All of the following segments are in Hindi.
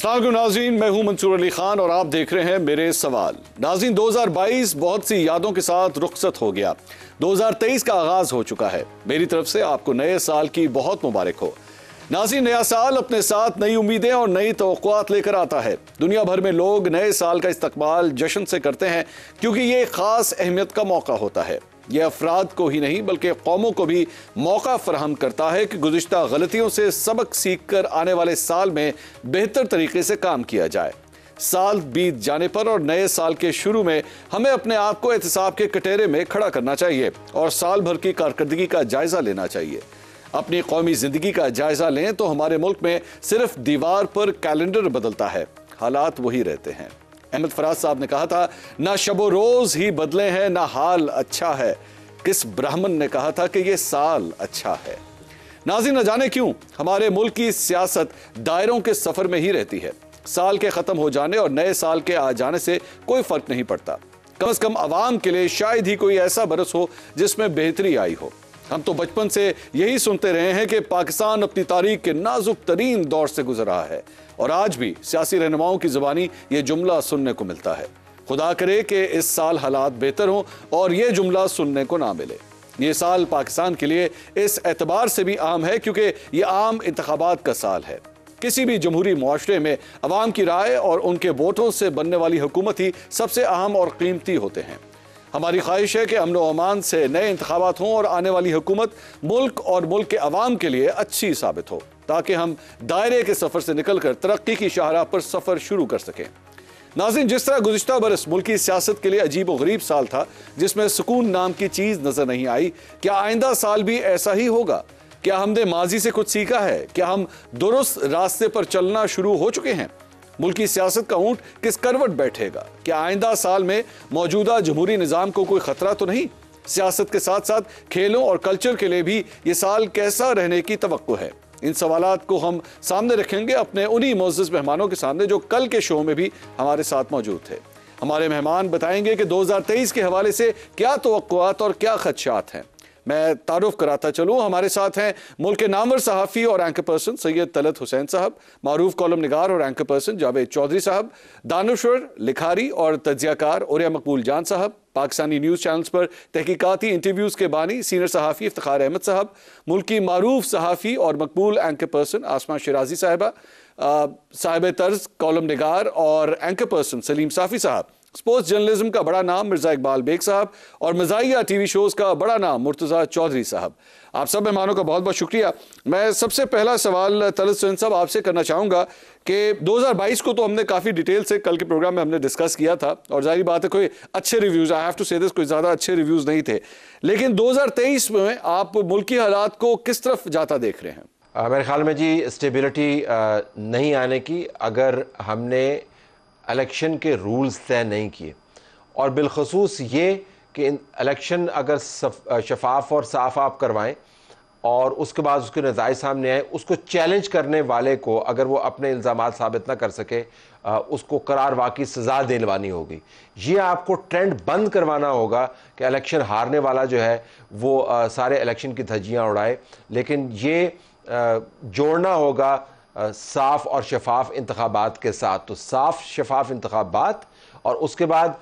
अस्सलाम वालेकुम नाज़रीन, मैं हूं मंसूर अली खान और आप देख रहे हैं मेरे सवाल। नाज़रीन, 2022 बहुत सी यादों के साथ रुखसत हो गया। 2023 का आगाज हो चुका है। मेरी तरफ से आपको नए साल की बहुत मुबारक हो। नाज़रीन, नया साल अपने साथ नई उम्मीदें और नई तवक्कुआत लेकर आता है। दुनिया भर में लोग नए साल का इस्तकबाल जश्न से करते हैं क्योंकि ये एक खास अहमियत का मौका होता है। यह अफराद को ही नहीं बल्कि कौमों को भी मौका फराहम करता है कि गुज़िश्ता गलतियों से सबक सीख कर आने वाले साल में बेहतर तरीके से काम किया जाए। साल बीत जाने पर और नए साल के शुरू में हमें अपने आप को एहतिसाब के कटोरे में खड़ा करना चाहिए और साल भर की कारकर्दगी का जायजा लेना चाहिए। अपनी कौमी जिंदगी का जायजा लें तो हमारे मुल्क में सिर्फ दीवार पर कैलेंडर बदलता है, हालात वही रहते हैं। अहमद फराज साहब ने कहा था, ना शबो रोज ही बदले हैं ना हाल अच्छा है। किस ब्राह्मण ने कहा था कि ये साल अच्छा है। नाज़रीन, न जाने क्यों हमारे मुल्क की सियासत दायरों के सफर में ही रहती है। साल के खत्म हो जाने और नए साल के आ जाने से कोई फर्क नहीं पड़ता। कम से कम अवाम के लिए शायद ही कोई ऐसा बरस हो जिसमें बेहतरी आई हो। हम तो बचपन से यही सुनते रहे हैं कि पाकिस्तान अपनी तारीख के नाजुक तरीन दौर से गुजर रहा है और आज भी सियासी रहनुमाओं की जुबानी ये जुमला सुनने को मिलता है। खुदा करे कि इस साल हालात बेहतर हों और ये जुमला सुनने को ना मिले। ये साल पाकिस्तान के लिए इस एतबार से भी आम है क्योंकि ये आम इंतखाबात का साल है। किसी भी जमहूरी मुआशरे में अवाम की राय और उनके वोटों से बनने वाली हुकूमत ही सबसे अहम और कीमती होते हैं। हमारी ख्वाहिश है कि अमन व अमान से नए इंतखाबात हों और आने वाली हुकूमत मुल्क और मुल्क के अवाम के लिए अच्छी साबित हो ताकि हम दायरे के सफ़र से निकलकर तरक्की की शाहराह पर सफ़र शुरू कर सकें। नाज़रीन, जिस तरह गुज़िश्ता बरस मुल्की सियासत के लिए अजीब व गरीब साल था जिसमें सुकून नाम की चीज़ नज़र नहीं आई, क्या आइंदा साल भी ऐसा ही होगा? क्या हमने माजी से कुछ सीखा है? क्या हम दुरुस्त रास्ते पर चलना शुरू हो चुके हैं? मुल्की सियासत का ऊंट किस करवट बैठेगा? क्या आइंदा साल में मौजूदा जमहूरी निज़ाम को कोई खतरा तो नहीं? सियासत के साथ साथ खेलों और कल्चर के लिए भी ये साल कैसा रहने की तवक्को है? इन सवालात को हम सामने रखेंगे अपने उन्हीं मोअज़्ज़ज़ मेहमानों के सामने जो कल के शो में भी हमारे साथ मौजूद थे। हमारे मेहमान बताएंगे कि 2023 के हवाले से क्या तवक्कुआत और क्या खदशात हैं। मैं तारुफ कराता चलूँ, हमारे साथ हैं मुल्क के नामवर सहाफ़ी और एंकर पर्सन सैयद तलत हुसैन साहब, मारूफ कॉलम निगार और एंकर पर्सन जावेद चौधरी साहब, दानश्वर लिखारी और तज्ज़ियाकार उरिया मकबूल जान साहब, पाकिस्तानी न्यूज़ चैनल्स पर तहकीकाती इंटरव्यूज़ के बानी सीनियर सहाफ़ी इफ्तिखार अहमद साहब, मुल्क की मारूफ सहाफ़ी और मकबूल एंकर पर्सन आसमा शिराजी साहिबा, साहिब तर्ज कॉलम निगार और एंकर पर्सन सलीम साफ़ी साहब, स्पोर्ट्स जर्नलिज्म का बड़ा नाम मिर्ज़ा इकबाल बेग साहब और मज़ाहिया टीवी शोज़ का बड़ा नाम मुर्तज़ा चौधरी साहब। आप सब मेहमानों का बहुत बहुत शुक्रिया। मैं सबसे पहला सवाल तलत हुसैन साहब आपसे करना चाहूँगा कि 2022 को तो हमने काफ़ी डिटेल से कल के प्रोग्राम में हमने डिस्कस किया था और जाहिर बात है कोई अच्छे रिव्यूज़, आई हैव टू से दिस, कोई ज़्यादा अच्छे रिव्यूज़ नहीं थे, लेकिन 2023 में आप मुल्की हालात को किस तरफ जाता देख रहे हैं? मेरे ख्याल में जी स्टेबिलिटी नहीं आने की, अगर हमने इलेक्शन के रूल्स तय नहीं किए और बिलखसूस ये कि इलेक्शन अगर शफाफ और साफ आप करवाएं और उसके बाद उसके नतीजे सामने आए, उसको चैलेंज करने वाले को अगर वो अपने इल्ज़ामात साबित ना कर सके, उसको करार वाकई सज़ा दिलवानी होगी। ये आपको ट्रेंड बंद करवाना होगा कि इलेक्शन हारने वाला जो है वो सारे इलेक्शन की धज्जियाँ उड़ाए, लेकिन ये जोड़ना होगा साफ और शफाफ इंतखाबात के साथ। तो साफ शफाफ इंतखाबात और उसके बाद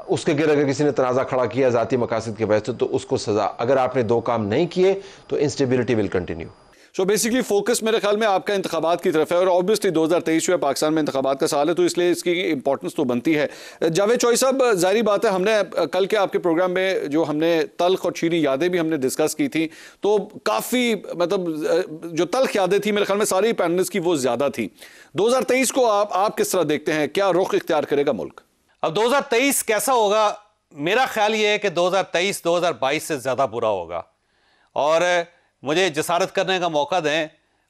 उसके गिर अगर किसी ने तनाज़ा खड़ा किया ज़ाती मकासद की वजह से तो उसको सज़ा। अगर आपने दो काम नहीं किए तो instability will continue. So basically focus मेरे ख्याल में आपका इंतखाबात की तरफ है और ऑब्वियसली 2023 जो है पाकिस्तान में इंतखाबात का साल है तो इसलिए इसकी इंपॉर्टेंस तो बनती है। जावेद चौधरी साहब, जाहिर बात है हमने कल के आपके प्रोग्राम में जो हमने तल्ख और शीरी यादें भी हमने डिस्कस की थी तो काफ़ी मतलब जो तल्ख यादें थी मेरे ख्याल में सारी पैनलिस्ट की वो ज़्यादा थी। 2023 को आप किस तरह देखते हैं? क्या रुख इख्तियार करेगा मुल्क? अब 2023 कैसा होगा? मेरा ख्याल ये है कि 2023 2022 से ज़्यादा बुरा होगा और मुझे जसारत करने का मौका दें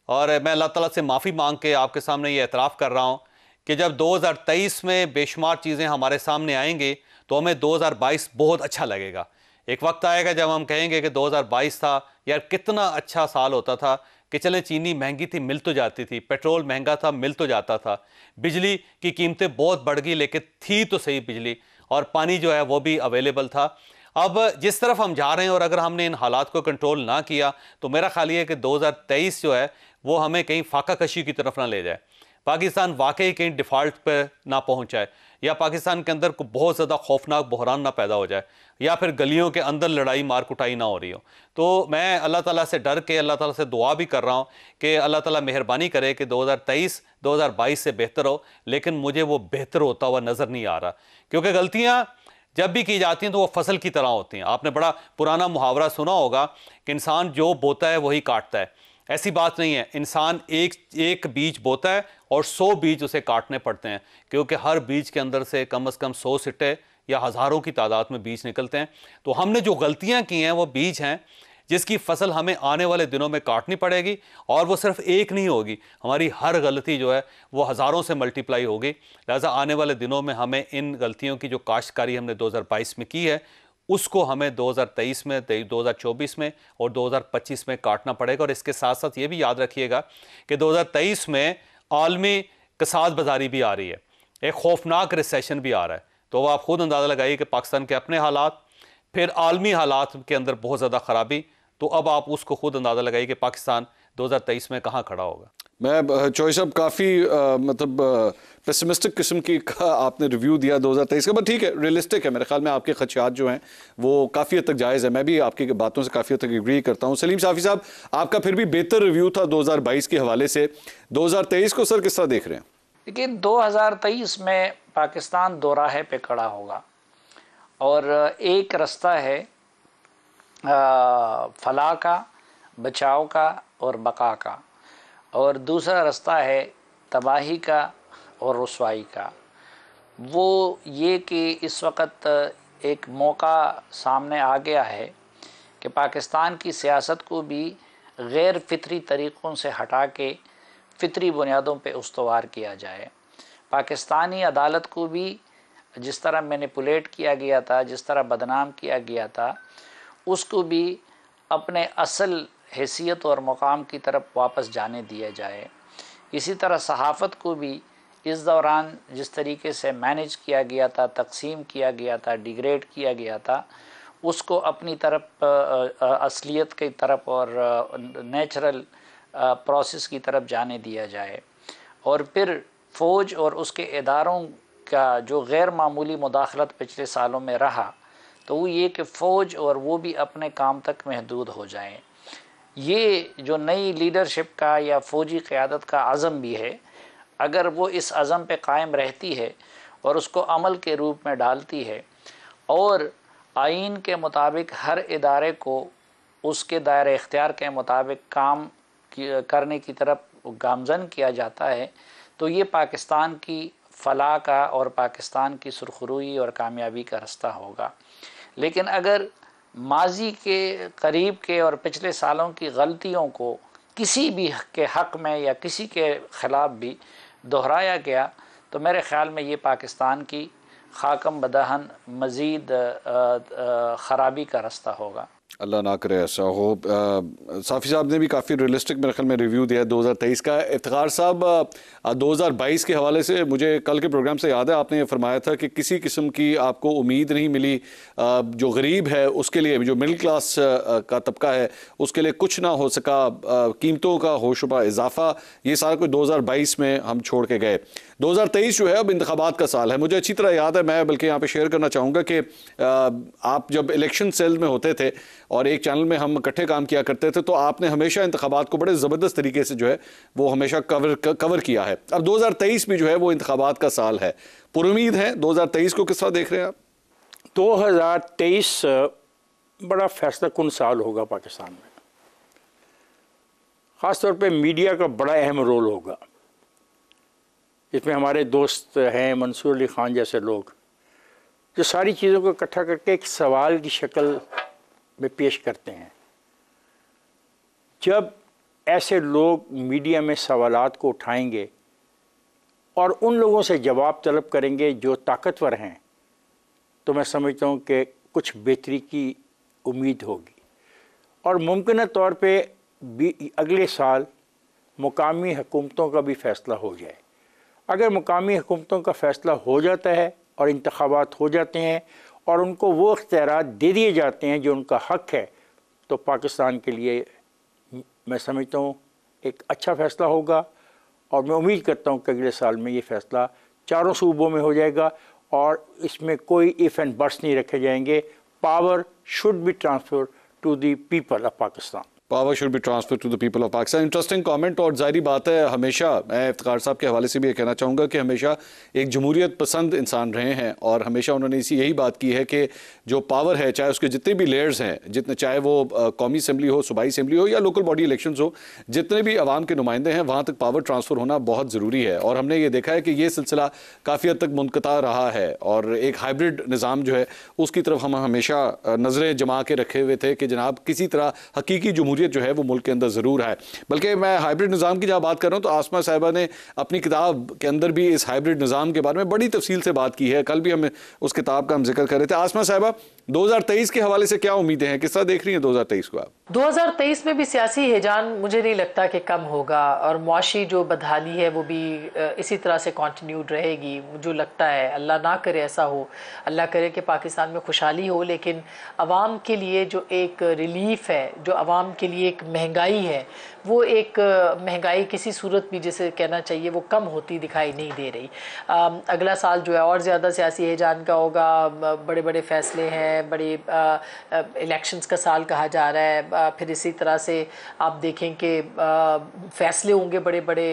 और मैं अल्लाह ताला से माफ़ी मांग के आपके सामने ये एतराफ़ कर रहा हूँ कि जब 2023 में बेशुमार चीज़ें हमारे सामने आएंगी तो हमें 2022 बहुत अच्छा लगेगा। एक वक्त आएगा जब हम कहेंगे कि 2022 था यार, कितना अच्छा साल होता था कि चलें चीनी महंगी थी मिल तो जाती थी, पेट्रोल महंगा था मिल तो जाता था, बिजली की कीमतें बहुत बढ़ गई लेकिन थी तो सही बिजली, और पानी जो है वो भी अवेलेबल था। अब जिस तरफ हम जा रहे हैं और अगर हमने इन हालात को कंट्रोल ना किया तो मेरा ख्याल ये है कि 2023 जो है वो हमें कहीं फाका कशी की तरफ ना ले जाए। पाकिस्तान वाकई कहीं डिफ़ॉल्ट पर ना पहुंच जाए, या पाकिस्तान के अंदर को बहुत ज़्यादा खौफनाक बहरान ना पैदा हो जाए, या फिर गलियों के अंदर लड़ाई मार कुटाई ना हो रही हो। तो मैं अल्लाह ताला से डर के अल्लाह ताला से दुआ भी कर रहा हूँ कि अल्लाह ताला मेहरबानी करे कि 2023 2022 से बेहतर हो, लेकिन मुझे वो बेहतर होता हुआ नज़र नहीं आ रहा, क्योंकि गलतियाँ जब भी की जाती हैं तो वो फसल की तरह होती हैं। आपने बड़ा पुराना मुहावरा सुना होगा कि इंसान जो बोता है वही काटता है। ऐसी बात नहीं है, इंसान एक बीज बोता है और 100 बीज उसे काटने पड़ते हैं, क्योंकि हर बीज के अंदर से कम से कम 100 सिट्टे या हज़ारों की तादाद में बीज निकलते हैं। तो हमने जो गलतियां की हैं वो बीज हैं जिसकी फसल हमें आने वाले दिनों में काटनी पड़ेगी, और वो सिर्फ एक नहीं होगी, हमारी हर गलती जो है वो हज़ारों से मल्टीप्लाई होगी। लिहाजा आने वाले दिनों में हमें इन गलतियों की जो काश्तकारी हमने 2022 में की है उसको हमें 2023 में, 2024 में और 2025 में काटना पड़ेगा। और इसके साथ साथ ये भी याद रखिएगा कि 2023 में आलमी कसाद बाजारी भी आ रही है, एक खौफनाक रिसेशन भी आ रहा है। तो आप खुद अंदाज़ा लगाइए कि पाकिस्तान के अपने हालात, फिर आलमी हालात के अंदर बहुत ज़्यादा ख़राबी, तो अब आप उसको खुद अंदाज़ा लगाइए कि पाकिस्तान 2023 में कहाँ खड़ा होगा। मैं चौधरी साहब काफ़ी मतलब पेसिमिस्टिक किस्म की का आपने रिव्यू दिया 2023 का, बट ठीक है, रियलिस्टिक है। मेरे ख्याल में आपके खदशात जो हैं वो काफ़ी हद तक जायज़ है। मैं भी आपकी बातों से काफ़ी हद तक एग्री करता हूँ। सलीम साफ़ी साहब, आपका फिर भी बेहतर रिव्यू था 2022 के हवाले से। 2023 को सर किस तरह देख रहे हैं? लेकिन 2023 में पाकिस्तान दोराहे पे खड़ा होगा, और एक रास्ता है फलाह का, बचाव का और बका का, और दूसरा रास्ता है तबाही का और रुसवाई का। वो ये कि इस वक्त एक मौका सामने आ गया है कि पाकिस्तान की सियासत को भी गैर फितरी तरीक़ों से हटा के फितरी बुनियादों पे उस्तवार किया जाए। पाकिस्तानी अदालत को भी जिस तरह मैनिपुलेट किया गया था, जिस तरह बदनाम किया गया था, उसको भी अपने असल हैसियत और मुकाम की तरफ वापस जाने दिया जाए। इसी तरह सहाफ़त को भी इस दौरान जिस तरीके से मैनेज किया गया था, तकसीम किया गया था, डिग्रेड किया गया था, उसको अपनी तरफ असलियत की तरफ और नेचुरल प्रोसेस की तरफ जाने दिया जाए। और फिर फ़ौज और उसके इदारों का जो गैर मामूली मुदाखलत पिछले सालों में रहा, तो वो ये कि फ़ौज और वो भी अपने काम तक महदूद हो जाएं। ये जो नई लीडरशिप का या फ़ौजी क़यादत का अज़म भी है, अगर वो इस अज़म पे कायम रहती है और उसको अमल के रूप में डालती है, और आइन के मुताबिक हर इदारे को उसके दायरे इख्तियार के मुताबिक काम करने की तरफ गामज़न किया जाता है, तो ये पाकिस्तान की फ़लाह का और पाकिस्तान की सुरखरुई और कामयाबी का रास्ता होगा। लेकिन अगर माजी के करीब के और पिछले सालों की गलतियों को किसी भी के हक़ में या किसी के ख़िलाफ़ भी दोहराया गया, तो मेरे ख़्याल में ये पाकिस्तान की खाकम बदहन मज़ीद ख़राबी का रास्ता होगा। अल्लाह ना करे ऐसा हो। साफ़ी साहब ने भी काफ़ी रियलिस्टिक मेरे ख्याल में रिव्यू दिया 2023 का। इफ्तिखार साहब, 2022 के हवाले से मुझे कल के प्रोग्राम से याद है आपने ये फरमाया था कि किसी किस्म की आपको उम्मीद नहीं मिली, जो गरीब है उसके लिए, जो मिडिल क्लास का तबका है उसके लिए कुछ ना हो सका, कीमतों का होशुबा इजाफा, ये सारा कुछ 2022 में हम छोड़ के गए। 2023 जो है अब इंतखाबात का साल है। मुझे अच्छी तरह याद है, मैं बल्कि यहाँ पे शेयर करना चाहूँगा कि आप जब इलेक्शन सेल में होते थे और एक चैनल में हम इकट्ठे काम किया करते थे, तो आपने हमेशा इंतखाबात को बड़े ज़बरदस्त तरीके से जो है वो हमेशा कवर किया है। अब 2023 भी जो है वो इंतखाबात का साल है, पुरुमीद है। 2023 को किस तरह देख रहे हैं आप? 2023 बड़ा फैसला कुन साल होगा पाकिस्तान में। ख़ास तौर पे मीडिया का बड़ा अहम रोल होगा। इसमें हमारे दोस्त हैं मंसूर अली ख़ान जैसे लोग, जो सारी चीज़ों को इकट्ठा करके एक सवाल की शक्ल में पेश करते हैं। जब ऐसे लोग मीडिया में सवालात को उठाएंगे और उन लोगों से जवाब तलब करेंगे जो ताकतवर हैं, तो मैं समझता हूँ कि कुछ बेहतरी की उम्मीद होगी। और मुमकिन तौर पे अगले साल मुकामी हुकूमतों का भी फ़ैसला हो जाए। अगर मुकामी हुकूमतों का फ़ैसला हो जाता है और इंतखाबात हो जाते हैं और उनको वो इख्तियारात दे दिए जाते हैं जो उनका हक़ है, तो पाकिस्तान के लिए मैं समझता हूँ एक अच्छा फ़ैसला होगा और मैं उम्मीद करता हूँ कि अगले साल में ये फैसला चारों सूबों में हो जाएगा और इसमें कोई इफ एंड बट्स नहीं रखे जाएंगे। Power should be transfer to the people of Pakistan. Power should be transfer to the people of Pakistan. Interesting comment. और जाहिर बात है, हमेशा मैं इफ्तिखार साहब के हवाले से भी ये कहना चाहूँगा कि हमेशा एक जमहूरियत पसंद इंसान रहे हैं और हमेशा उन्होंने यही बात की है कि जो पावर है, चाहे उसके जितने भी लेयर्स हैं, जितने चाहे वो कौमी असम्बली हो, सूबाई असम्बली हो या लोकल बॉडी इलेक्शंस हो, जितने भी आवाम के नुमाइंदे हैं वहाँ तक पावर ट्रांसफ़र होना बहुत ज़रूरी है। और हमने ये देखा है कि ये सिलसिला काफ़ी हद तक मुनक़ता रहा है और एक हाइब्रिड निज़ाम जो है उसकी तरफ हम हमेशा नज़रें जमा के रखे हुए थे कि जनाब किसी तरह हकीकी जमहूरियत जो है वो मुल्क के अंदर ज़रूर है। बल्कि मैं हाइब्रिड निज़ाम की जब बात कर रहा हूँ तो आसमा साहिबा ने अपनी किताब के अंदर भी इस हाइब्रिड निज़ाम के बारे में बड़ी तफसील से बात की है। कल भी हम उस किताब का हम जिक्र कर रहे थे। आसमा साहिबा, 2023 के हवाले से क्या उम्मीदें हैं, किस तरह देख रही हैं 2023 को आप? 2023 में भी सियासी हिजान मुझे नहीं लगता कि कम होगा और मुआशी जो बदहाली है वो भी इसी तरह से कंटिन्यूड रहेगी। मुझे लगता है, अल्लाह ना करे ऐसा हो, अल्लाह करे कि पाकिस्तान में खुशहाली हो, लेकिन आवाम के लिए जो एक रिलीफ है, जो आवाम के लिए एक महंगाई है, वो एक महंगाई किसी सूरत भी जिसे कहना चाहिए वो कम होती दिखाई नहीं दे रही। अगला साल जो है और ज़्यादा सियासी हिजान का होगा। बड़े बड़े फ़ैसले हैं, बड़े इलेक्शंस का साल कहा जा रहा है। फिर इसी तरह से आप देखें कि फ़ैसले होंगे बड़े बड़े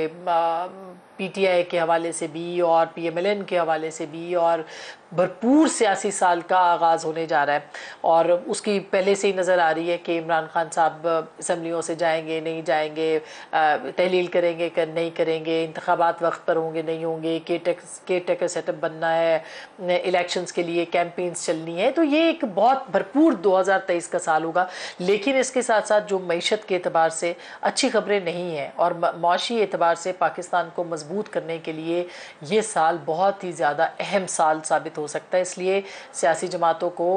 पीटीआई के हवाले से भी और पीएमएलएन के हवाले से भी, और भरपूर सियासी साल का आगाज़ होने जा रहा है। और उसकी पहले से ही नज़र आ रही है कि इमरान खान साहब असम्बलियों से जाएंगे नहीं जाएंगे, तहलील करेंगे नहीं करेंगे, इंतखाबात वक्त पर होंगे नहीं होंगे, के टेकर सेटअप बनना है, इलेक्शंस के लिए कैंपेन्स चलनी है। तो ये एक बहुत भरपूर 2023 का साल होगा। लेकिन इसके साथ साथ जो मईशत के एतबार से अच्छी खबरें नहीं हैं और माशी एतबार से पाकिस्तान को मजबूत करने के लिए ये साल बहुत ही ज़्यादा अहम साल साबित हो सकता है। इसलिए सियासी जमातों को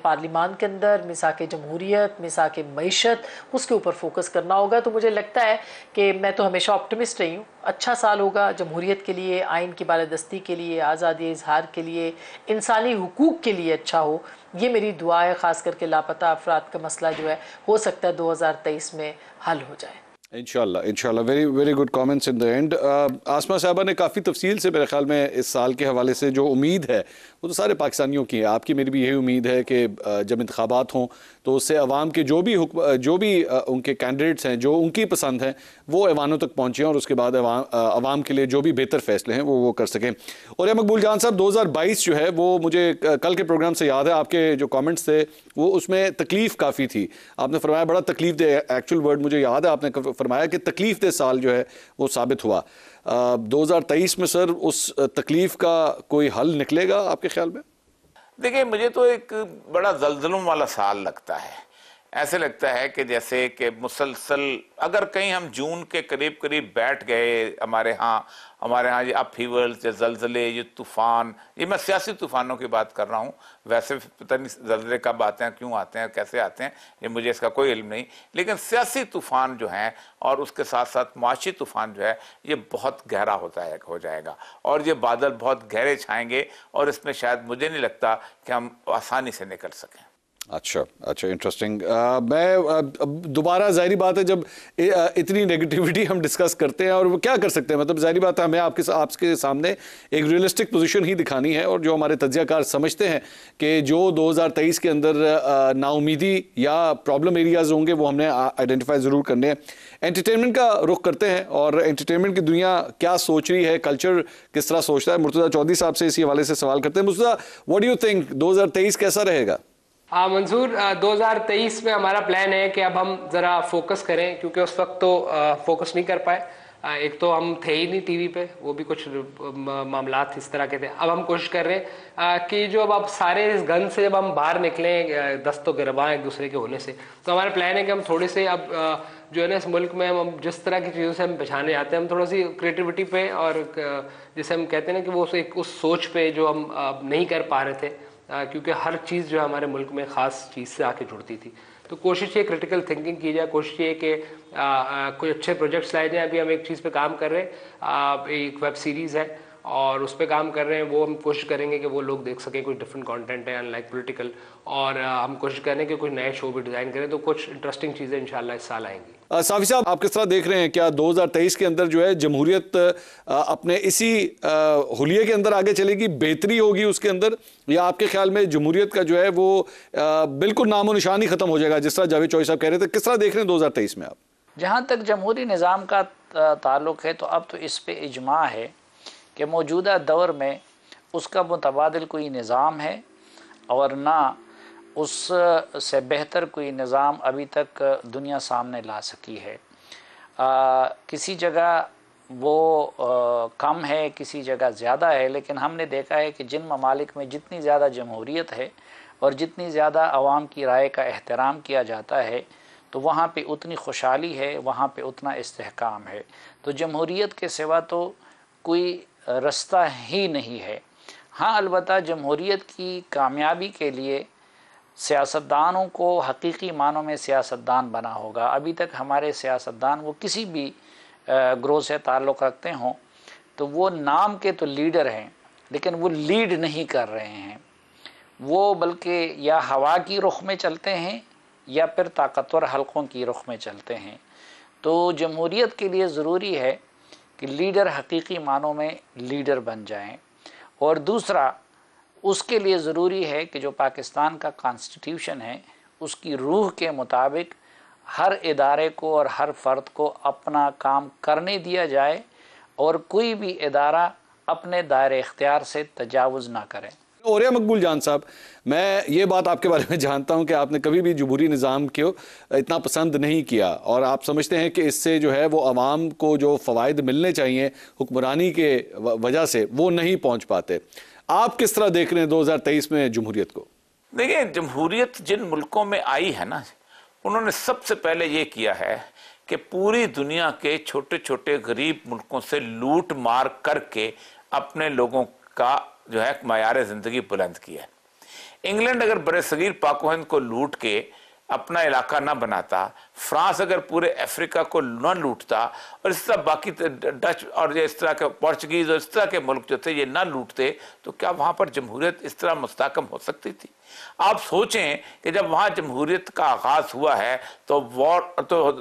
पार्लिमान के अंदर मिसाक जमहूरियत, मिसाक मईशत, उसके ऊपर फोकस करना होगा। तो मुझे लगता है कि मैं तो हमेशा ऑप्टिमिस्ट रही हूँ, अच्छा साल होगा जमहूरियत के लिए, आइन की बालादस्ती के लिए, आज़ादी इजहार के लिए, इंसानी हुकूक के लिए अच्छा हो। ये मेरी दुआ है। ख़ास करके लापता अफराद का मसला जो है हो सकता है 2023 में हल हो जाए। इंशाल्लाह। Very very good comments in the end. Asma साहबा ने काफ़ी तफसील से मेरे ख्याल में इस साल के हवाले से जो उम्मीद है वो तो सारे पाकिस्तानियों की है, आपकी मेरी भी यही उम्मीद है कि जब इंतखाबात हों तो उससे अवाम के जो भी उनके कैंडिडेट्स हैं, जो उनकी पसंद हैं, वो ऐवानों तक पहुँचें और उसके बाद अवाम के लिए जो भी बेहतर फ़ैसले हैं वो कर सकें। और या मकबूल जान साहब, 2022 जो है वो मुझे कल के प्रोग्राम से याद है, आपके जो कमेंट्स थे वो उसमें तकलीफ़ काफ़ी थी। आपने फरमाया बड़ा तकलीफ दे, एक्चुअल वर्ड मुझे याद है, आपने फरमाया कि तकलीफ दे साल जो है वो साबित हुआ। 2023 में सर उस तकलीफ का कोई हल निकलेगा आपके ख्याल में? देखिए, मुझे तो एक बड़ा जल्जलों वाला साल लगता है। ऐसे लगता है कि जैसे कि मुसलसल अगर कहीं हम जून के करीब करीब बैठ गए, हमारे यहाँ ये अपहीवल्स, ये जल्जले, ये तूफ़ान, ये मैं सियासी तूफ़ानों की बात कर रहा हूँ, वैसे पता नहीं जल्जले कब आते हैं, क्यों आते हैं, कैसे आते हैं, ये मुझे इसका कोई इल्म नहीं। लेकिन सियासी तूफ़ान जो हैं और उसके साथ साथ माशी तूफ़ान जो है ये बहुत गहरा हो जाएगा और ये बादल बहुत गहरे छाएंगे और इसमें शायद मुझे नहीं लगता कि हम आसानी से निकल सकें। अच्छा, इंटरेस्टिंग। मैं दोबारा ज़ाहिरी बात है जब इतनी नेगेटिविटी हम डिस्कस करते हैं और वो क्या कर सकते हैं, मतलब ज़ाहिरी बात है हमें आपके सामने एक रियलिस्टिक पोजीशन ही दिखानी है और जो हमारे तज्ज़ियाकार समझते हैं कि जो 2023 के अंदर नाउमीदी या प्रॉब्लम एरियाज़ होंगे वो हमने आइडेंटिफाई ज़रूर करने हैं। एंटरटेनमेंट का रुख करते हैं और एंटरटेनमेंट की दुनिया क्या सोच रही है, कल्चर किस तरह सोचता है, मुर्तज़ा चौधरी साहब से इसी हवाले से सवाल करते हैं। Murtaza, what do you think 2023 कैसा रहेगा? हाँ मंजूर, 2023 में हमारा प्लान है कि अब हम ज़रा फोकस करें, क्योंकि उस वक्त तो फोकस नहीं कर पाए। एक तो हम थे ही नहीं टीवी पे, वो भी कुछ मामलात इस तरह के थे। अब हम कोशिश कर रहे हैं कि जो अब सारे इस गन से जब हम बाहर निकलें, दस्तों गिरबां एक दूसरे के होने से, तो हमारा प्लान है कि हम थोड़े से अब जो है ना इस मुल्क में हम जिस तरह की चीज़ों से हम पहचाने जाते हैं, हम थोड़ा सी क्रिएटिविटी पे और जैसे हम कहते हैं ना कि वो उस सोच पे जो हम नहीं कर पा रहे थे, क्योंकि हर चीज़ जो हमारे मुल्क में ख़ास चीज़ से आके जुड़ती थी। तो कोशिश ये क्रिटिकल थिंकिंग की जाए, कोशिश ये कि कोई अच्छे प्रोजेक्ट्स लाए जाएँ। अभी हम एक चीज़ पे काम कर रहे हैं, एक वेब सीरीज़ है और उस पर काम कर रहे हैं, वो हम कोशिश करेंगे कि वो लोग देख सकें, कुछ डिफरेंट कंटेंट है अनलाइक पॉलिटिकल, और हम कोशिश करें कि कुछ नए शो भी डिज़ाइन करें। तो कुछ इंटरेस्टिंग चीज़ें इंशाल्लाह इस साल आएंगी। साफी साहब, आप किस तरह देख रहे हैं, क्या 2023 के अंदर जो है जमहूरियत अपने इसी हुलिये के अंदर आगे चलेगी, बेहतरी होगी उसके अंदर, या आपके ख्याल में जमहूरियत का जो है वो बिल्कुल नामो निशान ही खत्म हो जाएगा, जिस तरह जावेद चौधरी साहब कह रहे थे? किस तरह देख रहे हैं 2023 में आप? जहाँ तक जमहूरी निज़ाम का ताल्लुक़ है तो अब तो इस पे इजमा है कि मौजूदा दौर में उसका मुतबादिल कोई निज़ाम है और ना उससे बेहतर कोई निज़ाम अभी तक दुनिया सामने ला सकी है। किसी जगह वो कम है, किसी जगह ज़्यादा है, लेकिन हमने देखा है कि जिन ममालिक में जितनी ज़्यादा जमहूरियत है और जितनी ज़्यादा आवाम की राय का एहतराम किया जाता है तो वहाँ पे उतनी खुशहाली है, वहाँ पे उतना इस्तेहकाम है। तो जमहूरियत के सिवा तो कोई रास्ता ही नहीं है। हाँ, अलबत्ता जमहूरियत की कामयाबी के लिए सियासतदानों को हकीकी मानों में सियासतदान बना होगा। अभी तक हमारे सियासतदान वो किसी भी ग्रोह से ताल्लुक़ रखते हों तो वो नाम के तो लीडर हैं लेकिन वो लीड नहीं कर रहे हैं, वो बल्कि या हवा की रुख में चलते हैं या फिर ताकतवर हलकों की रुख में चलते हैं। तो जमहूरियत के लिए ज़रूरी है कि लीडर हकीकी मानों में लीडर बन जाएं, और दूसरा उसके लिए ज़रूरी है कि जो पाकिस्तान का कॉन्स्टिट्यूशन है उसकी रूह के मुताबिक हर इदारे को और हर फ़र्द को अपना काम करने दिया जाए और कोई भी इदारा अपने दायरे इख्तियार से तजावुज़ ना करे। औरिया मकबूल जान साहब, मैं ये बात आपके बारे में जानता हूं कि आपने कभी भी जमहूरी निज़ाम को इतना पसंद नहीं किया और आप समझते हैं कि इससे जो है वो आवाम को जो फ़वाइद मिलने चाहिए हुक्मरानी के वजह से वो नहीं पहुंच पाते। आप किस तरह देख रहे हैं 2023 में जमहूरियत को? देखिए, जमहूरियत जिन मुल्कों में आई है ना, उन्होंने सबसे पहले ये किया है कि पूरी दुनिया के छोटे छोटे गरीब मुल्कों से लूट मार करके अपने लोगों का जो है मयार ज़िंदगी बुलंद किया। इंग्लैंड अगर बरसगीर पाक व हिंद को लूट के अपना इलाका ना बनाता, फ्रांस अगर पूरे अफ्रीका को न लूटता और इस तरह बाकी डच और इस तरह के पोर्चुगीज़ और इस तरह के मुल्क जो थे ये ना लूटते, तो क्या वहाँ पर जमहूरियत इस तरह मुस्तहकम हो सकती थी? आप सोचें कि जब वहाँ जमहूरियत का आगाज़ हुआ है तो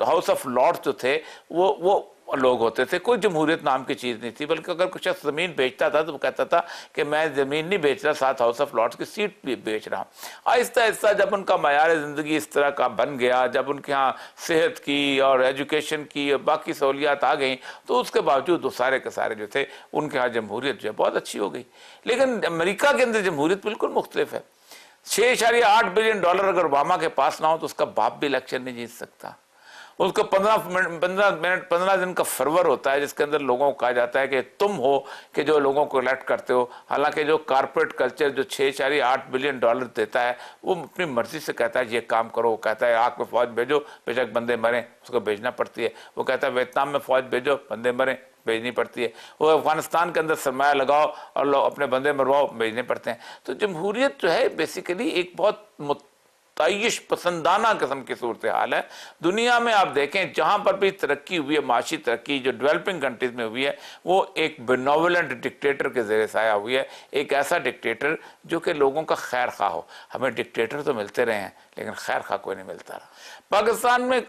हाउस ऑफ लॉर्ड्स जो थे वो लोग होते थे, कोई जमहूरियत नाम की चीज़ नहीं थी, बल्कि अगर कुछ शख्स ज़मीन बेचता था तो वो कहता था कि मैं ज़मीन नहीं बेच रहा, साथ हाउस ऑफ लॉर्ड्स की सीट भी बेच रहा हूँ। आहिस्ता आहिस्ता जब उनका मयार ज़िंदगी इस तरह का बन गया, जब उनके यहाँ सेहत की और एजुकेशन की और बाकी सहूलियात आ गई, तो उसके बावजूद वो सारे के सारे जो थे उनके यहाँ जमहूरियत जो है बहुत अच्छी हो गई। लेकिन अमेरिका के अंदर जमहूरियत बिल्कुल मुख्तलिफ है। $6.8 बिलियन अगर ओबामा के पास ना हो तो उसका बाप भी इलेक्शन नहीं जीत सकता। उसको 15 दिन का फरवर होता है जिसके अंदर लोगों को कहा जाता है कि तुम हो कि जो लोगों को इलेक्ट करते हो। हालांकि जो कॉर्पोरेट कल्चर जो $6.8 बिलियन देता है वो अपनी मर्जी से कहता है ये काम करो, वो कहता है आग में फौज भेजो, बेशक बंदे मरें, उसको भेजना पड़ती है। वो कहता है वियतनाम में फौज भेजो, बंदे मरें, भेजनी पड़ती है। वो अफगानिस्तान के अंदर सरमाया लगाओ और लोग अपने बंदे मरवाओ, भेजने पड़ते हैं। तो जमहूरियत जो है बेसिकली एक बहुत ताइश पसंदाना किस्म की सूरत हाल है। दुनिया में आप देखें जहाँ पर भी तरक्की हुई है, माशी तरक्की जो डेवलपिंग कंट्रीज में हुई है, वो एक बेनोवलेंट डिक्टेटर के ज़ेरे साया हुई है। एक ऐसा डिक्टेटर जो कि लोगों का खैर खा हो। हमें डिक्टेटर तो मिलते रहे हैं लेकिन खैर खा कोई नहीं मिलता रहा।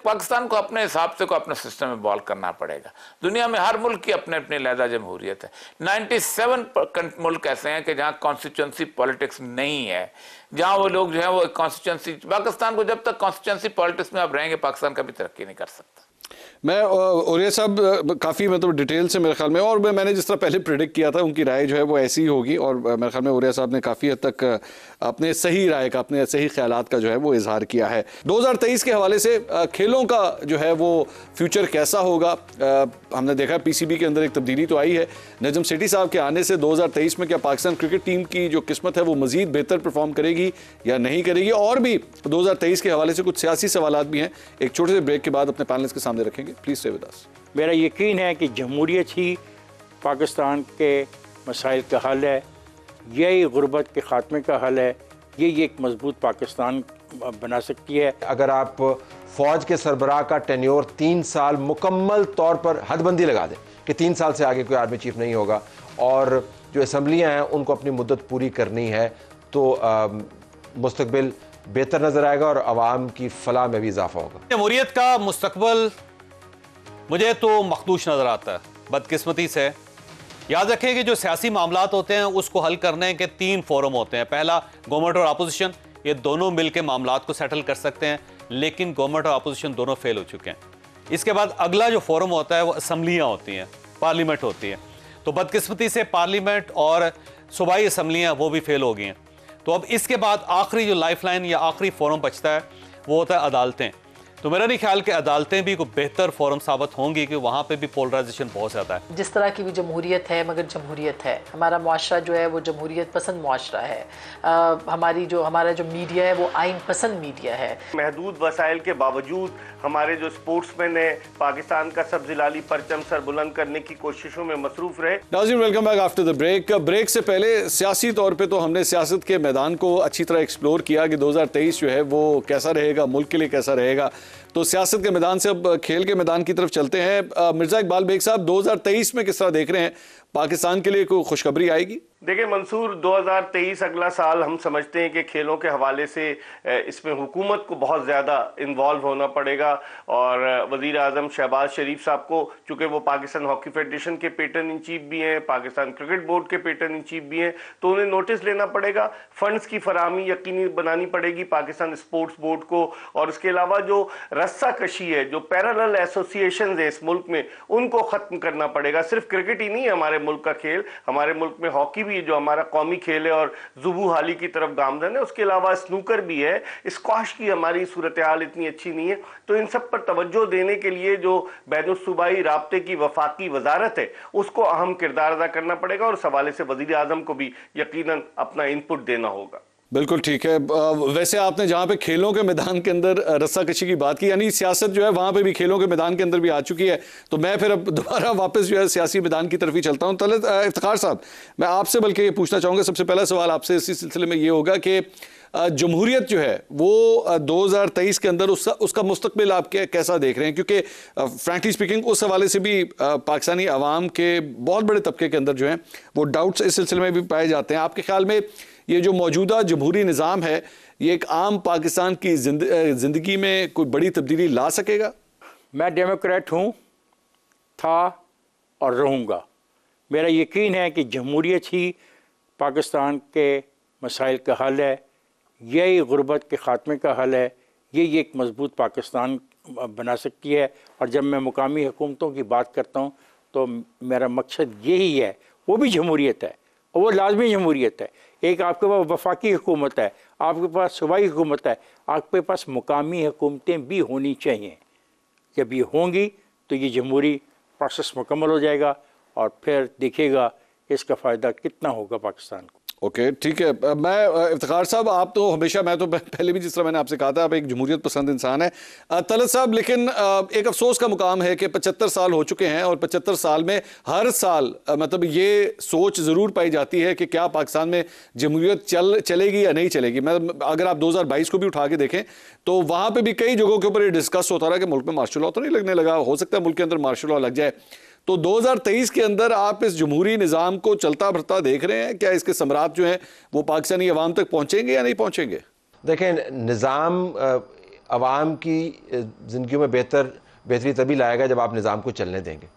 पाकिस्तान को अपने हिसाब से को अपने सिस्टम में बॉल करना पड़ेगा। दुनिया में हर मुल्क की अपने अपनी लहदा जमहूरियत है। 97 मुल्क ऐसे हैं कि जहाँ कॉन्स्टिट्यूंसी पॉलिटिक्स नहीं है, जहाँ वो लोग जो है वो कॉन्स्टिट्यूंसी, पाकिस्तान को जब तक कॉन्स्टिट्यूंसी पॉलिटिक्स में आप रहेंगे पाकिस्तान कभी तरक्की नहीं कर सकता। मैं औरिया साहब काफ़ी मतलब डिटेल से मेरे ख्याल में, और मैंने जिस तरह पहले प्रेडिक्ट किया था उनकी राय जो है वो ऐसी ही होगी, और मेरे ख्याल में औरिया साहब ने काफ़ी हद तक अपने सही राय का, अपने सही ख्यालात का जो है वो इजहार किया है। 2023 के हवाले से खेलों का जो है वो फ्यूचर कैसा होगा? हमने देखा पीसीबी के अंदर एक तब्दीली तो आई है। नजम सेठी साहब के आने से 2023 में क्या पाकिस्तान क्रिकेट टीम की जो किस्मत है वो मज़ीद बेहतर परफॉर्म करेगी या नहीं करेगी? और भी 2023 के हवाले से कुछ सियासी सवालात भी हैं, एक छोटे से ब्रेक के बाद अपने पैनलिस्ट के सामने रखेंगे। Please stay with us. मेरा यकीन है कि जमहूरियत ही पाकिस्तान के मसाइल का हल है, यही गुर्बत के ख़ात्मे का हल है, यही एक मजबूत पाकिस्तान बना सकती है। अगर आप फ़ौज के सरबराह का टेन्योर 3 साल मुकम्मल तौर पर हदबंदी लगा दें कि 3 साल से आगे कोई आर्मी चीफ नहीं होगा, और जो असम्बलियाँ हैं उनको अपनी मुद्दत पूरी करनी है, तो मुस्तकबिल बेहतर नज़र आएगा और आवाम की फलाह में भी इजाफा होगा। जमहूरियत का मुस्तकबल मुझे तो मखदूश नज़र आता है बदकिस्मती से। याद रखें कि जो सियासी मामलात होते हैं उसको हल करने के 3 फोरम होते हैं। पहला, गवर्नमेंट और अपोजिशन, ये दोनों मिलकर मामलात को सेटल कर सकते हैं, लेकिन गवर्नमेंट और अपोजिशन दोनों फेल हो चुके हैं। इसके बाद अगला जो फोरम होता है वो असम्बलियाँ होती हैं, पार्लियामेंट होती है। तो बदकिस्मती से पार्लियामेंट और सूबाई असम्बलियाँ वो भी फेल हो गई हैं। तो अब इसके बाद आखिरी जो लाइफलाइन या आखिरी फोरम बचता है वो होता है अदालतें। तो मेरा नहीं ख्याल कि अदालतें भी कोई बेहतर फोरम साबित होंगी, कि वहाँ पे भी पोलराइजेशन बहुत ज़्यादा है। जिस तरह की भी जमहूरियत है, मगर जमहूरियत है, हमारा मुआशरा जो है वो जमहूरियत पसंद मुआशरा है। हमारा जो मीडिया है वो आइन पसंद मीडिया है। महदूद वसाइल के बावजूद हमारे जो स्पोर्ट्समैन है पाकिस्तान का सब्ज़िलाली परचम सर बुलंद करने की कोशिशों में मसरूफ रहे। नाज़रीन, welcome back after the break. Break से पहले सियासी तौर पे तो हमने सियासत के मैदान को अच्छी तरह एक्सप्लोर किया कि 2023 जो है वो कैसा रहेगा, मुल्क के लिए कैसा रहेगा। तो सियासत के मैदान से अब खेल के मैदान की तरफ चलते हैं। मिर्ज़ा इकबाल बेग साहब, 2023 में किस तरह देख रहे हैं? पाकिस्तान के लिए कोई खुशखबरी आएगी? देखिए मंसूर, 2023 अगला साल हम समझते हैं कि खेलों के हवाले से इसमें हुकूमत को बहुत ज़्यादा इन्वॉल्व होना पड़ेगा। और वज़ीर आज़म शहबाज शरीफ साहब को, चूँकि वो पाकिस्तान हॉकी फेडरेशन के पेटर्न इन चीफ भी हैं, पाकिस्तान क्रिकेट बोर्ड के पेटर्न इन चीफ भी हैं, तो उन्हें नोटिस लेना पड़ेगा। फंड्स की फराहमी यकीनी बनानी पड़ेगी पाकिस्तान स्पोर्ट्स बोर्ड को। और इसके अलावा जो रस्सा कशी है, जो पैरेलल एसोसिएशन है इस मुल्क में, उनको ख़त्म करना पड़ेगा। सिर्फ क्रिकेट ही नहीं है हमारे मुल्क का खेल, हमारे मुल्क में हॉकी भी जो हमारा कौमी खेल है और जुबू हाली की तरफ गामजन है, उसके अलावा स्नूकर भी है। स्क्वाश की हमारी सूरत हाल इतनी अच्छी नहीं है। तो इन सब पर तवज्जो देने के लिए जो बैनुल-सूबाई राब्ते की वफाकी वजारत है उसको अहम किरदार अदा करना पड़ेगा और इस हवाले से वज़ीर आज़म को भी यकीनन अपना इनपुट देना होगा। बिल्कुल ठीक है। वैसे आपने जहाँ पे खेलों के मैदान के अंदर रस्साकशी की बात की, यानी सियासत जो है वहाँ पे भी खेलों के मैदान के अंदर भी आ चुकी है, तो मैं फिर अब दोबारा वापस जो है सियासी मैदान की तरफ ही चलता हूँ। तलत इफ्तिखार साहब, मैं आपसे बल्कि ये पूछना चाहूँगा, सबसे पहला सवाल आपसे इसी सिलसिले में ये होगा कि जमहूरियत जो है वो 2023 के अंदर उसका मुस्तकबिल आप कैसा देख रहे हैं? क्योंकि फ्रैंकली स्पीकिंग उस हवाले से भी पाकिस्तानी अवाम के बहुत बड़े तबके के अंदर जो है वो डाउट्स इस सिलसिले में भी पाए जाते हैं। आपके ख्याल में ये जो मौजूदा जमहूरी निज़ाम है ये एक आम पाकिस्तान की ज़िंदगी में कोई बड़ी तब्दीली ला सकेगा? मैं डेमोक्रेट हूँ, था और रहूँगा। मेरा यकीन है कि जमहूरियत ही पाकिस्तान के मसाइल का हल है, यही गुर्बत के ख़ात्मे का हल है, यही एक मजबूत पाकिस्तान बना सकती है। और जब मैं मुकामी हुकूमतों की बात करता हूँ तो मेरा मकसद यही है, वो भी जमहूरियत है और वो लाजमी जमहूरियत है। एक आपके पास वफाकी हुकूमत है, आपके पास सूबाई हुकूमत है, आपके पास मुकामी हुकूमतें भी होनी चाहिए। जब ये होंगी तो ये जमहूरी प्रोसेस मुकम्मल हो जाएगा और फिर देखिएगा इसका फ़ायदा कितना होगा पाकिस्तान को। ओके, ठीक है। मैं इफ्तिखार साहब, आप तो हमेशा, मैं तो पहले भी जिस तरह मैंने आपसे कहा था, आप एक जमहूरियत पसंद इंसान है। तलत साहब, लेकिन एक अफसोस का मुकाम है कि 75 साल हो चुके हैं और 75 साल में हर साल मतलब ये सोच ज़रूर पाई जाती है कि क्या पाकिस्तान में जमहूरियत चलेगी या नहीं चलेगी। मैं अगर आप 2022 को भी उठा के देखें तो वहाँ पर भी कई जगहों के ऊपर ये डिस्कस होता रहा कि मुल्क में मार्शल लॉ तो नहीं लगने लगा, हो सकता है मुल्क के अंदर मार्शल लॉ लग जाए। तो 2023 के अंदर आप इस जमहूरी निज़ाम को चलता फिरता देख रहे हैं? क्या इसके समरात जो हैं वो पाकिस्तानी अवाम तक पहुंचेंगे या नहीं पहुंचेंगे? देखें, निज़ाम अवाम की ज़िंदगी में बेहतरी तभी लाएगा जब आप निज़ाम को चलने देंगे।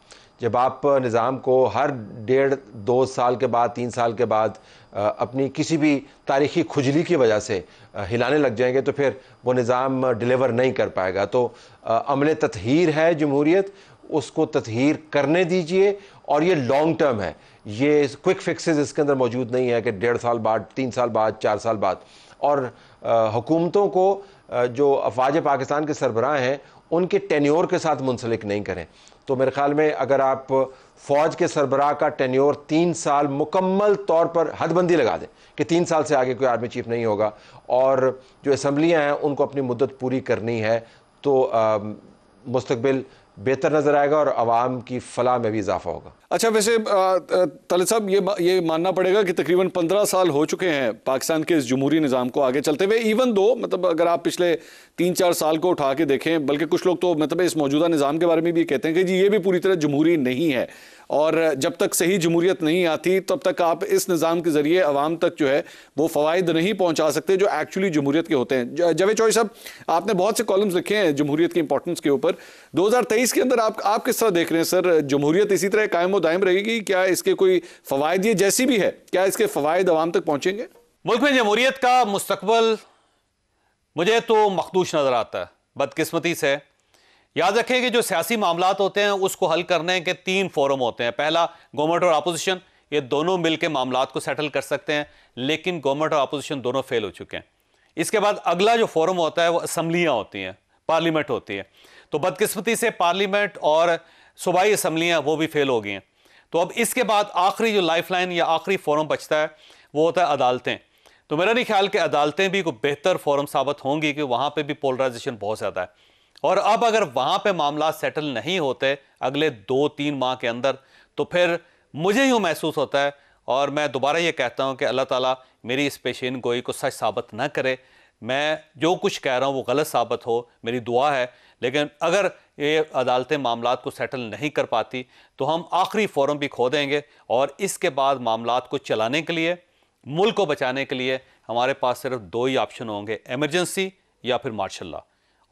जब आप निज़ाम को हर 1.5-2 साल के बाद, 3 साल के बाद अपनी किसी भी तारीख़ी खुजली की वजह से हिलाने लग जाएंगे तो फिर वो निज़ाम डिलीवर नहीं कर पाएगा। तो अमले तत्हीर है जमहूरियत, उसको तत्हीर करने दीजिए। और ये लॉन्ग टर्म है, ये क्विक फिक्सेस इसके अंदर मौजूद नहीं है कि 1.5 साल बाद, 3 साल बाद, 4 साल बाद। और हुकूमतों को जो अफवाज पाकिस्तान के सरबराह हैं उनके टेन्योर के साथ मुंसलिक नहीं करें। तो मेरे ख्याल में अगर आप फ़ौज के सरबराह का टेन्योर 3 साल मुकम्मल तौर पर हदबंदी लगा दें कि 3 साल से आगे कोई आर्मी चीफ नहीं होगा और जो असम्बलियाँ हैं उनको अपनी मुद्दत पूरी करनी है, तो मुस्तकबिल बेहतर नजर आएगा और अवाम की फलाह में भी इजाफा होगा। अच्छा, वैसे तलत साहब, ये मानना पड़ेगा कि तकरीबन 15 साल हो चुके हैं पाकिस्तान के इस जमहूरी निज़ाम को आगे चलते हुए। इवन दो मतलब अगर आप पिछले 3-4 साल को उठा के देखें, बल्कि कुछ लोग तो मतलब इस मौजूदा निज़ाम के बारे में भी कहते हैं कि जी ये भी पूरी तरह जमहूरी नहीं है और जब तक सही जमहूरियत नहीं आती तब तक आप इस निज़ाम के ज़रिए अवाम तक जो है वो फ़वाइद नहीं पहुँचा सकते जो एक्चुअली जमहूरियत के होते हैं। जावेद चौधरी साहब, आपने बहुत से कॉलम्स लिखे हैं जमहूरियत की इंपॉर्टेंस के ऊपर। 2023 2023 के अंदर आप किस तरह देख रहे हैं सर? जमहूरियत इसी तरह कायम व दायम रहेगी? क्या इसके कोई फवायद, ये जैसी भी है, क्या इसके फवायद अवाम तक पहुंचेंगे? मुल्क में जमहूरियत का मुस्तकबल मुझे तो मखदूश नजर आता है, बदकिस्मती से। याद रखें कि जो सियासी मामलात होते हैं उसको हल करने के 3 फोरम होते हैं। पहला, गवर्नमेंट और अपोजिशन, ये दोनों मिलकर मामलात को सेटल कर सकते हैं, लेकिन गवर्नमेंट और अपोजिशन दोनों फेल हो चुके हैं। इसके बाद अगला जो फोरम होता है वो असम्बलियाँ होती हैं, पार्लियामेंट होती है। तो बदकिस्मती से पार्लियामेंट और सूबाई असम्बलियाँ वो भी फेल हो गई हैं। तो अब इसके बाद आखिरी जो लाइफलाइन या आखिरी फोरम बचता है वो होता है अदालतें। तो मेरा नहीं ख्याल कि अदालतें भी कोई बेहतर फोरम साबित होंगी, कि वहाँ पे भी पोलराइजेशन बहुत ज़्यादा है। और अब अगर वहाँ पे मामला सेटल नहीं होते अगले 2-3 माह के अंदर, तो फिर मुझे यूँ महसूस होता है, और मैं दोबारा ये कहता हूँ कि अल्लाह ताला मेरी इस पेशेन गोई को सच साबित ना करे। मैं जो कुछ कह रहा हूँ वो गलत साबित हो, मेरी दुआ है। लेकिन अगर ये अदालतें मामलात को सेटल नहीं कर पाती तो हम आखिरी फोरम भी खो देंगे, और इसके बाद मामलात को चलाने के लिए, मुल्क को बचाने के लिए हमारे पास सिर्फ 2 ही ऑप्शन होंगे, एमरजेंसी या फिर मार्शल लॉ।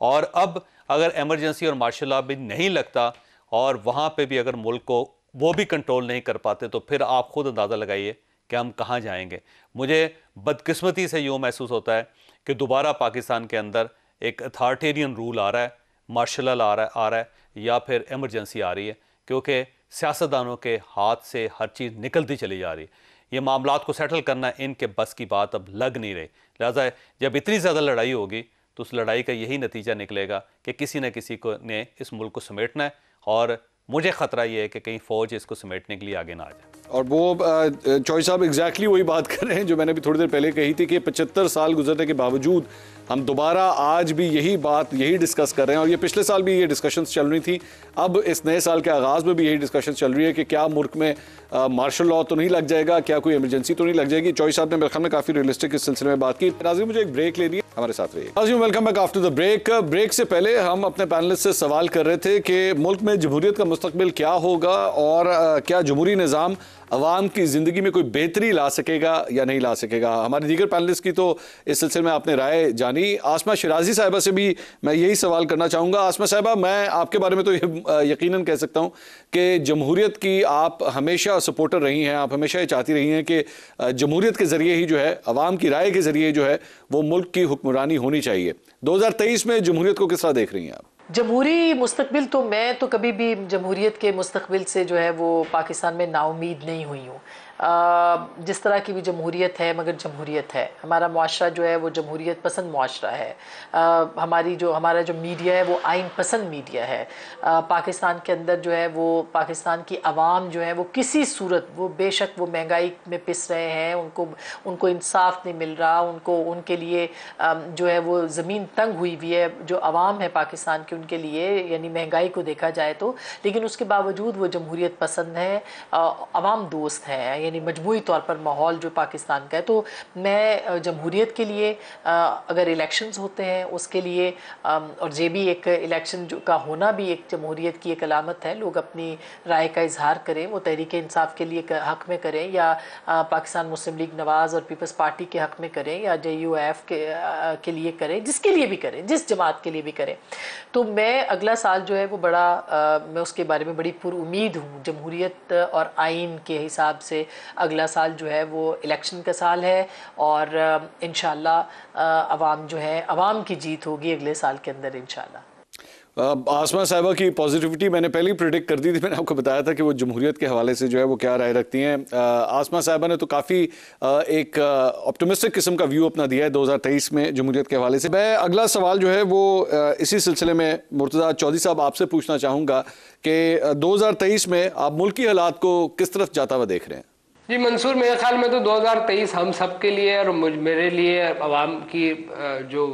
और अब अगर एमरजेंसी और मार्शल लॉ भी नहीं लगता और वहाँ पे भी अगर मुल्क को वो भी कंट्रोल नहीं कर पाते, तो फिर आप खुद अंदाज़ा लगाइए कि हम कहाँ जाएंगे। मुझे बदकिस्मती से यूँ महसूस होता है कि दोबारा पाकिस्तान के अंदर एक अथॉरिटेरियन रूल आ रहा है, मार्शल लॉ आ रहा है या फिर एमरजेंसी आ रही है, क्योंकि सियासतदानों के हाथ से हर चीज़ निकलती चली जा रही है। ये मामलात को सेटल करना इनके बस की बात अब लग नहीं रही। लिहाजा जब इतनी ज़्यादा लड़ाई होगी तो उस लड़ाई का यही नतीजा निकलेगा कि किसी न किसी को ने इस मुल्क को समेटना है, और मुझे ख़तरा ये है कि कहीं फ़ौज इसको समेटने के लिए आगे ना आ जाए। और वो चौधरी साहब एग्जैक्टली वही बात कर रहे हैं जो मैंने भी थोड़ी देर पहले कही थी कि 75 साल गुजरने के बावजूद हम दोबारा आज भी यही डिस्कस कर रहे हैं। और ये पिछले साल भी ये डिस्कशंस चल रही थी, अब इस नए साल के आगाज़ में भी यही डिस्कशन चल रही है कि क्या मुल्क में मार्शल लॉ तो नहीं लग जाएगा, क्या कोई इमरजेंसी तो नहीं लग जाएगी। चौधरी साहब ने मेरे ख्याल में काफ़ी रियलिस्टिक इस सिलसिले में बात की। नाज़रीन, मुझे एक ब्रेक लेनी है, हमारे साथ रहिए। नाज़रीन, welcome back after the break. Break से पहले हम अपने पैनलिस्ट से सवाल कर रहे थे कि मुल्क में जमहूरियत का मुस्तकबिल क्या होगा, और क्या जमहूरी निज़ाम अवाम की ज़िंदगी में कोई बेहतरी ला सकेगा या नहीं ला सकेगा। हमारे दीगर पैनलिस्ट की तो इस सिलसिले में आपने राय जानी। आसमा शिराजी साहिबा से भी मैं यही सवाल करना चाहूँगा। आसमा साहिबा, मैं आपके बारे में तो ये यकीनन कह सकता हूँ कि जमहूरियत की आप हमेशा सपोर्टर रही हैं, आप हमेशा ये चाहती रही हैं कि जमहूरियत के ज़रिए ही जो है, अवाम की राय के ज़रिए जो है वो मुल्क की हुक्मरानी होनी चाहिए। 2023 में जमहूरियत को किस तरह देख रही हैं आप? जमहूरी मुस्तकबिल तो मैं तो कभी भी जमहूरियत के मुस्तकबिल से जो है वो पाकिस्तान में नाउमीद नहीं हुई हूँ। जिस तरह की भी जमहूरियत है, मगर जमहूरियत है, हमारा मुआशरा जो है वो जमहूरियत पसंद मुआशरा है। हमारा जो मीडिया है वो आइन पसंद मीडिया है। पाकिस्तान के अंदर जो है वो पाकिस्तान की आवाम जो है वो किसी सूरत, वो बेशक वो महंगाई में पिस रहे हैं, उनको इंसाफ नहीं मिल रहा, उनके लिए जो है वो ज़मीन तंग हुई हुई है जो आवाम है पाकिस्तान की, उनके लिए, यानी महंगाई को देखा जाए तो। लेकिन उसके बावजूद वो जमहूरियत पसंद है, आवाम दोस्त है, यानी मजमूई तौर पर माहौल जो पाकिस्तान का है। तो मैं जमहूरियत के लिए, अगर इलेक्शंस होते हैं उसके लिए, और ये भी एक इलेक्शन का होना भी एक जमहूरियत की एक अलामत है, लोग अपनी राय का इजहार करें, वो तहरीक इंसाफ के लिए हक़ में करें, या पाकिस्तान मुस्लिम लीग नवाज़ और पीपल्स पार्टी के हक़ में करें, या JUF के लिए करें, जिसके लिए भी करें, जिस जमात के लिए भी करें। तो मैं अगला साल जो है वो मैं उसके बारे में बड़ी पुरुमीद हूँ। जमहूरियत और आइन के हिसाब से अगला साल जो है वो इलेक्शन का साल है, और इंशाअल्लाह अवाम जो है, अवाम की जीत होगी अगले साल के अंदर इंशाअल्लाह। आसमा साहिबा की पॉजिटिविटी मैंने पहले ही प्रेडिक्ट कर दी थी। मैंने आपको बताया था कि वो जमहूरियत के हवाले से जो है वो क्या राय रखती हैं। आसमा साहिबा ने तो काफ़ी एक ऑप्टिमिस्टिक किस्म का व्यू अपना दिया है 2023 में जमहूरियत के हवाले से। मैं अगला सवाल जो है वो इसी सिलसिले में मुर्तज़ा चौधरी साहब आपसे पूछना चाहूँगा कि 2023 में आप मुल्की हालात को किस तरफ जाता हुआ देख रहे हैं? जी मंसूर, मेरे ख्याल में तो 2023 हम सब के लिए और मेरे लिए अवाम की जो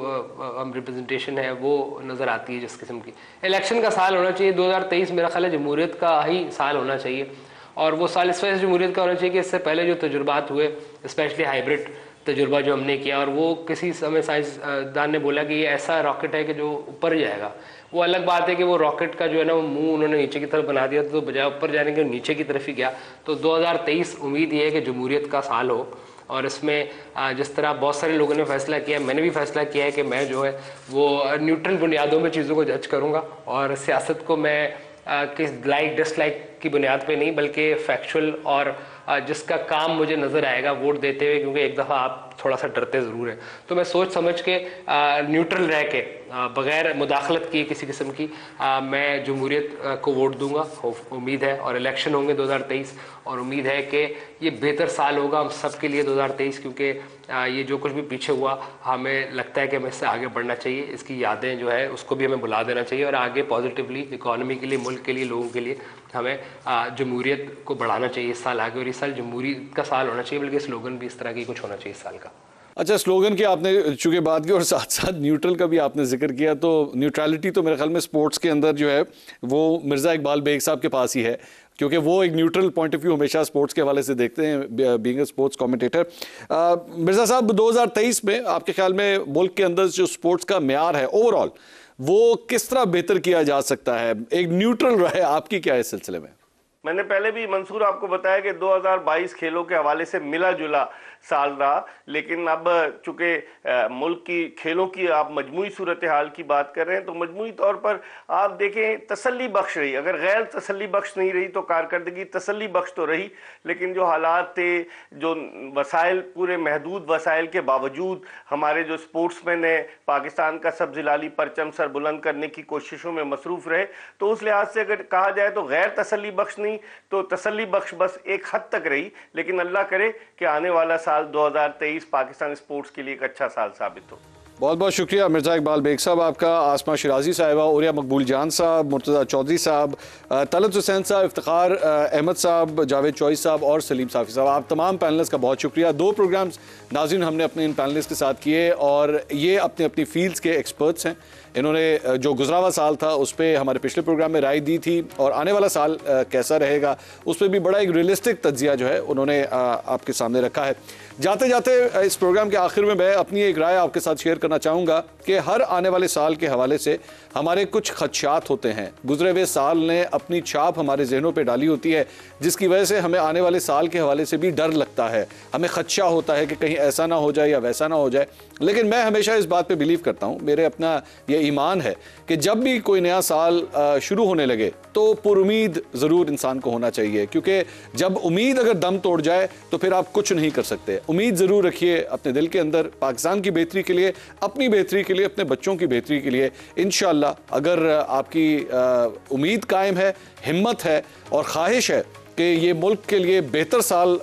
रिप्रेजेंटेशन है वो नज़र आती है जिस किस्म की। इलेक्शन का साल होना चाहिए 2023, मेरा ख्याल है जमहूरियत का ही साल होना चाहिए। और वो साल इस वजह से जमहूरियत का होना चाहिए कि इससे पहले जो तजुर्बात हुए, स्पेशली हाइब्रिड तजुर्बा जो हमने किया, और वो किसी समय साइंसदान ने बोला कि ये ऐसा रॉकेट है कि जो ऊपर जाएगा। वो अलग बात है कि वो रॉकेट का जो है ना वो मुंह उन्होंने नीचे की तरफ बना दिया, तो बजाय ऊपर जाने के नीचे की तरफ ही गया। तो 2023 उम्मीद ये है कि जमहूरियत का साल हो, और इसमें जिस तरह बहुत सारे लोगों ने फैसला किया, मैंने भी फैसला किया है कि मैं जो है वो न्यूट्रल बुनियादों में चीज़ों को जज करूँगा और सियासत को मैं किस लाइक डिसलाइक की बुनियाद पे नहीं बल्कि फैक्चुअल और जिसका काम मुझे नज़र आएगा वोट देते हुए, क्योंकि एक दफ़ा आप थोड़ा सा डरते ज़रूर हैं, तो मैं सोच समझ के न्यूट्रल रह के बग़ैर मुदाखलत किए किसी किस्म की मैं जमहूरियत को वोट दूंगा। उम्मीद है, और इलेक्शन होंगे 2023 और उम्मीद है कि ये बेहतर साल होगा हम सब के लिए 2023, क्योंकि ये जो कुछ भी पीछे हुआ हमें लगता है कि हमें इससे आगे बढ़ना चाहिए, इसकी यादें जो है उसको भी हमें भुला देना चाहिए और आगे पॉजिटिवली इकॉनमी के लिए, मुल्क के लिए, लोगों के लिए हमें जमहूरियत को बढ़ाना चाहिए इस साल आगे, और इस साल जमहूरियत का साल होना चाहिए, बल्कि स्लोगन भी इस तरह की कुछ होना चाहिए इस साल का। अच्छा, स्लोगन की आपने चूंकि बात की और साथ साथ न्यूट्रल का भी आपने जिक्र किया, तो न्यूट्रलिटी तो मेरे ख्याल में स्पोर्ट्स के अंदर जो है वो मिर्ज़ा इकबाल बेग साहब के पास ही है, क्योंकि वो एक न्यूट्रल पॉइंट ऑफ व्यू हमेशा स्पोर्ट्स के हवाले से देखते हैं, being a sports commentator. Mirza साहब, 2023 में आपके ख्याल में मुल्क के अंदर जो स्पोर्ट्स का म्यार है ओवरऑल वो किस तरह बेहतर किया जा सकता है, एक न्यूट्रल रहे, आपकी क्या है इस सिलसिले में? मैंने पहले भी मंसूर आपको बताया कि 2022 खेलों के हवाले से मिला जुला साल रहा, लेकिन अब चूंकि मुल्क की खेलों की आप मजमूई सूरत हाल की बात कर रहे हैं तो मजमूई तौर पर आप देखें तसल्ली बख्श रही, अगर गैर तसल्ली बख्श नहीं रही तो कारकर्दगी तसल्ली बख्श तो रही, लेकिन जो हालात थे, जो वसाइल, पूरे महदूद वसाइल के बावजूद हमारे जो स्पोर्ट्समैन हैं पाकिस्तान का सब जिलाली परचम सर बुलंद करने की कोशिशों में मसरूफ़ रहे, तो उस लिहाज से अगर कहा जाए तो गैर तसल्ली बख्श नहीं तो तसल्ली बख्श बस एक हद तक रही, लेकिन अल्लाह करे कि आने वाला साल 2023 पाकिस्तान स्पोर्ट्स के लिए एक अच्छा साल साबित हो। बहुत बहुत शुक्रिया मिर्ज़ा इकबाल बेग साहब आपका, आसमा शिराजी साहिबा, उरिया मकबूल जान साहब, मुर्तज़ा चौधरी साहब, तलत हुसैन साहब, इफ्तिखार अहमद साहब, जावेद चौधरी साहब और सलीम साफ़ी साहब, आप तमाम पैनलिस्ट का बहुत शुक्रिया। 2 प्रोग्राम्स नाज़रीन हमने अपने इन पैनलिस्ट के साथ किए और ये अपनी अपनी फील्ड्स के एक्सपर्ट्स हैं। इन्होंने जो गुजरा हुआ साल था उस पर हमारे पिछले प्रोग्राम में राय दी थी और आने वाला साल कैसा रहेगा उस पर भी बड़ा एक रियलिस्टिक तज्जिया जो है उन्होंने आपके सामने रखा है। जाते जाते इस प्रोग्राम के आखिर में मैं अपनी एक राय आपके साथ शेयर करना चाहूँगा कि हर आने वाले साल के हवाले से हमारे कुछ खदशात होते हैं। गुजरे हुए साल ने अपनी छाप हमारे जहनों पे डाली होती है, जिसकी वजह से हमें आने वाले साल के हवाले से भी डर लगता है, हमें खदशा होता है कि कहीं ऐसा ना हो जाए या वैसा ना हो जाए। लेकिन मैं हमेशा इस बात पे बिलीव करता हूँ, मेरे अपना ये ईमान है कि जब भी कोई नया साल शुरू होने लगे तो पुरुमीद ज़रूर इंसान को होना चाहिए, क्योंकि जब उम्मीद अगर दम तोड़ जाए तो फिर आप कुछ नहीं कर सकते। उम्मीद ज़रूर रखिए अपने दिल के अंदर, पाकिस्तान की बेहतरी के लिए, अपनी बेहतरी के लिए, अपने बच्चों की बेहतरी के लिए। इंशाअल्लाह अगर आपकी उम्मीद कायम है, हिम्मत है और ख्वाहिश है कि ये मुल्क के लिए बेहतर साल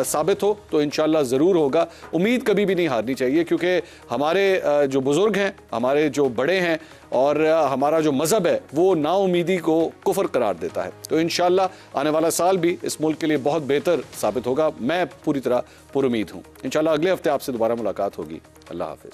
साबित हो तो इंशाअल्लाह ज़रूर होगा। उम्मीद कभी भी नहीं हारनी चाहिए, क्योंकि हमारे जो बुज़ुर्ग हैं, हमारे जो बड़े हैं और हमारा जो मज़हब है वो नाउमीदी को कुफ्र करार देता है। तो इंशाअल्लाह आने वाला साल भी इस मुल्क के लिए बहुत बेहतर साबित होगा। मैं पूरी तरह पुरुमीद हूँ। इंशाअल्लाह अगले हफ्ते आपसे दोबारा मुलाकात होगी। अल्लाह हाफ़िज़।